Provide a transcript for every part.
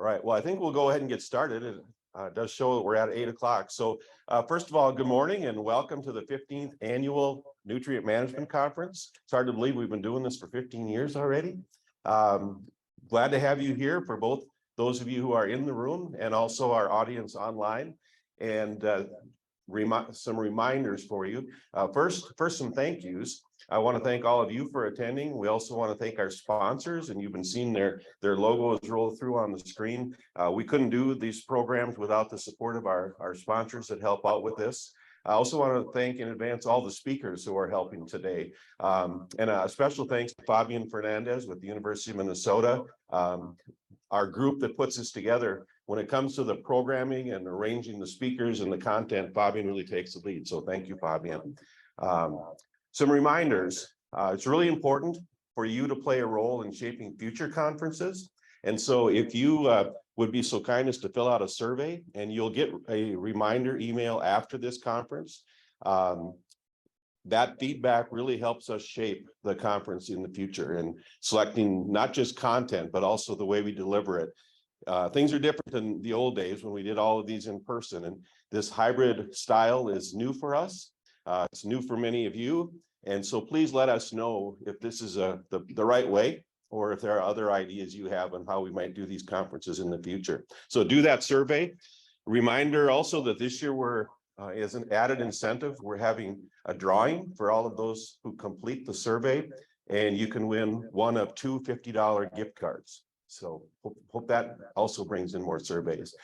right, well, I think we'll go ahead and get started. It does show that we're at 8 o'clock. So first of all, good morning and welcome to the 15th Annual Nutrient Management Conference. It's hard to believe we've been doing this for 15 years already. Glad to have you here for both those of you who are in the room and also our audience online. And some reminders for you. First, some thank yous. I want to thank all of you for attending. We also want to thank our sponsors, and you've been seeing their logos roll through on the screen. We couldn't do these programs without the support of our sponsors that help out with this. I also want to thank in advance all the speakers who are helping today. And a special thanks to Fabian Fernandez with the University of Minnesota, our group that puts this together. When it comes to the programming and arranging the speakers and the content, Fabian really takes the lead. So thank you, Fabian. Some reminders. It's really important for you to play a role in shaping future conferences. And so if you would be so kind as to fill out a survey, and you'll get a reminder email after this conference. That feedback really helps us shape the conference in the future and selecting not just content, but also the way we deliver it. Things are different than the old days when we did all of these in person, and this hybrid style is new for us. It's new for many of you, and so please let us know if this is the right way, or if there are other ideas you have on how we might do these conferences in the future. So do that survey. Reminder also that this year we're as an added incentive, we're having a drawing for all of those who complete the survey, and you can win one of two $50 gift cards. So hope that also brings in more surveys.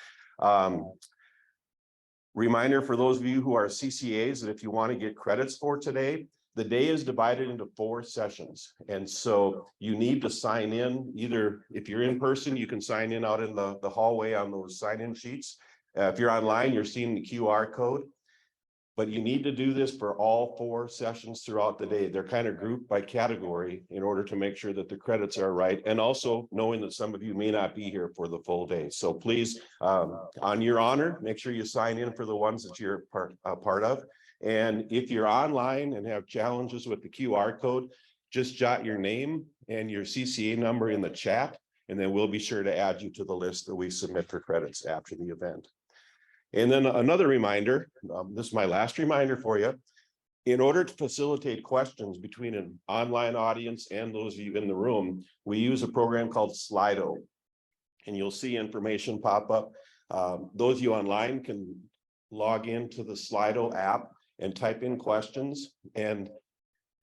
Reminder for those of you who are CCAs that if you want to get credits for today, the day is divided into 4 sessions. And so you need to sign in. Either if you're in person, you can sign in out in the hallway on those sign-in sheets. If you're online, you're seeing the QR code. But you need to do this for all 4 sessions throughout the day. They're kind of grouped by category in order to make sure that the credits are right. And also knowing that some of you may not be here for the full day. So please, on your honor, make sure you sign in for the ones that you're a part of. And if you're online and have challenges with the QR code, just jot your name and your CCA number in the chat, and then we'll be sure to add you to the list that we submit for credits after the event. And then another reminder, this is my last reminder for you. In order to facilitate questions between an online audience and those of you in the room, we use a program called Slido. And you'll see information pop up. Those of you online can log into the Slido app and type in questions. And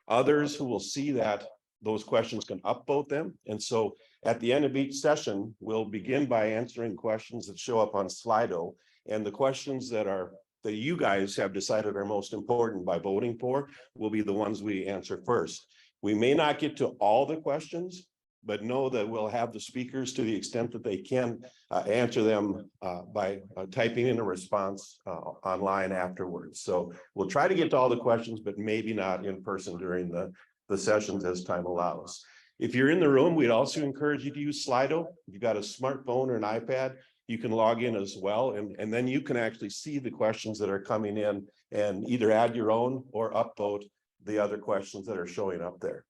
others who will see that, those questions can upvote them. And so at the end of each session, we'll begin by answering questions that show up on Slido. And the questions that you guys have decided are most important by voting for will be the ones we answer first. We may not get to all the questions, but know that we'll have the speakers, to the extent that they can, answer them by typing in a response online afterwards. So we'll try to get to all the questions, but maybe not in person during the sessions as time allows. If you're in the room, we'd also encourage you to use Slido. If you've got a smartphone or an iPad, you can log in as well, and then you can actually see the questions that are coming in and either add your own or upvote the other questions that are showing up there.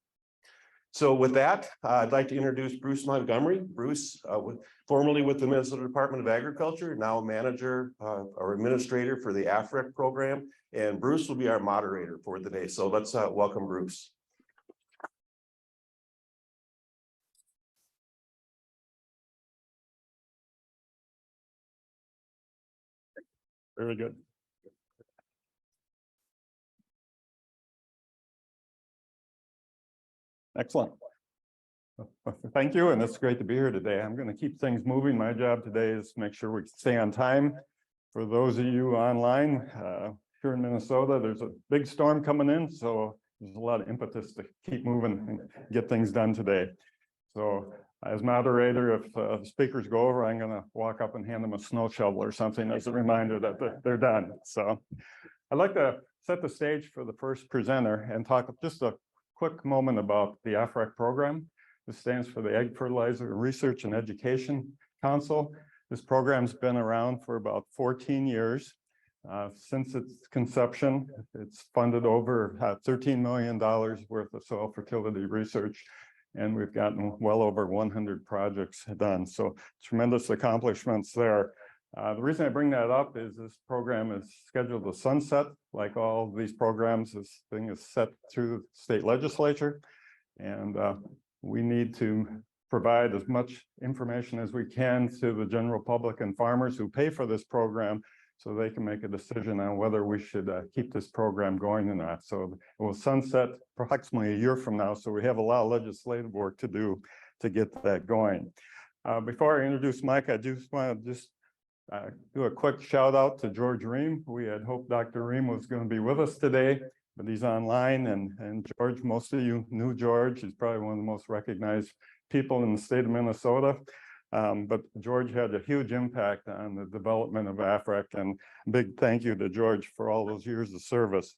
So with that, I'd like to introduce Bruce Montgomery. Bruce, formerly with the Minnesota Department of Agriculture, now a manager or administrator for the AFREC program, and Bruce will be our moderator for the day. So let's welcome Bruce. Very good. Excellent. Thank you, and it's great to be here today. I'm going to keep things moving. My job today is to make sure we stay on time. For those of you online, here in Minnesota, there's a big storm coming in, so there's a lot of impetus to keep moving and get things done today. So as moderator, if speakers go over, I'm going to walk up and hand them a snow shovel or something as a reminder that they're done. So I'd like to set the stage for the first presenter and talk just a quick moment about the AFREC program. This stands for the Ag Fertilizer Research and Education Council. This program's been around for about 14 years. Since its conception, it's funded over $13 million worth of soil fertility research and we've gotten well over 100 projects done. So tremendous accomplishments there. The reason I bring that up is this program is scheduled to sunset. Like all these programs, this thing is set through the state legislature. And we need to provide as much information as we can to the general public and farmers who pay for this program so they can make a decision on whether we should keep this program going or not. So it will sunset approximately a year from now. So we have a lot of legislative work to do to get that going. Before I introduce Mike, I just want to do a quick shout out to George Ream. We had hoped Dr. Ream was going to be with us today, but he's online. And George, most of you knew George. He's probably one of the most recognized people in the state of Minnesota. But George had a huge impact on the development of AFREC, and a big thank you to George for all those years of service.